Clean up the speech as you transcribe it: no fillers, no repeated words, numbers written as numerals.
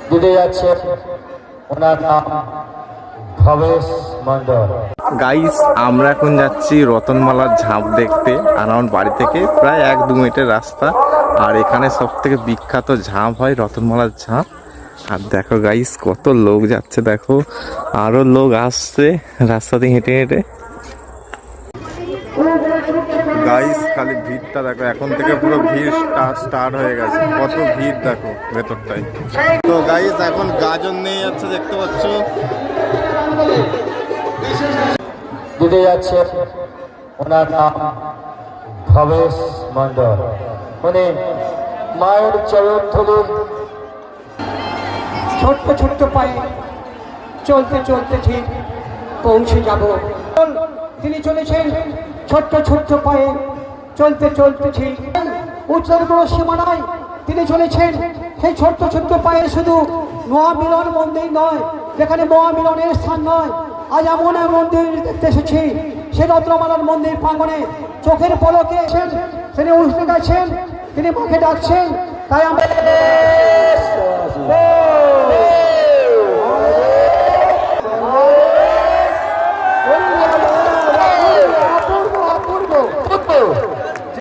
দিতে যাচ্ছে ওনার নাম ভবেশ মন্ডল। গাইস আমরা এখন যাচ্ছি রতনমালার ঝাঁপ দেখতে, আর আমার বাড়ি থেকে প্রায় 1-2 মিনিটের রাস্তা। আর এখানে সব থেকে বিখ্যাত ঝাঁপ হয় রতনমালার ঝাঁপ। আর দেখো গাইস কত লোক যাচ্ছে, দেখো আরো লোক আসছে রাস্তাতে হেঁটে হেঁটে। গাইস খালি ভিড়টা দেখো, এখন থেকে পুরো ভিড় স্টার্ট হয়ে গেছে, কত ভিড় দেখো ভেতরটাই। তো গাইস এখন গাজন নিয়ে যাচ্ছে, দেখতে পাচ্ছ। দিতে যাচ্ছে ওনার নাম ভবেশ মন্ডল। উনি মায়ের চরণ ধরে ছোট্ট ছোট্ট পায়ে চলতে চলতে ঠিক পৌঁছে যাব। তিনি চলেছেন ছোট্ট ছোট্ট পায়ে চলতে চলতে ঠিক উচ্চারণ কোনো সীমা নাই। তিনি চলেছেন সেই ছোট্ট ছোট্ট পায়ে, শুধু মহামিলন মন্দির নয়, যেখানে মহামিলনের স্থান নয়, আজ এমন এক মন্দির দেখতে এসেছি, সে রত্নমালার মন্দির প্রাঙ্গণে চোখের পলকে তিনি উঠতে গেছেন, তিনি মাকে ডাকছেন। তাই আমরা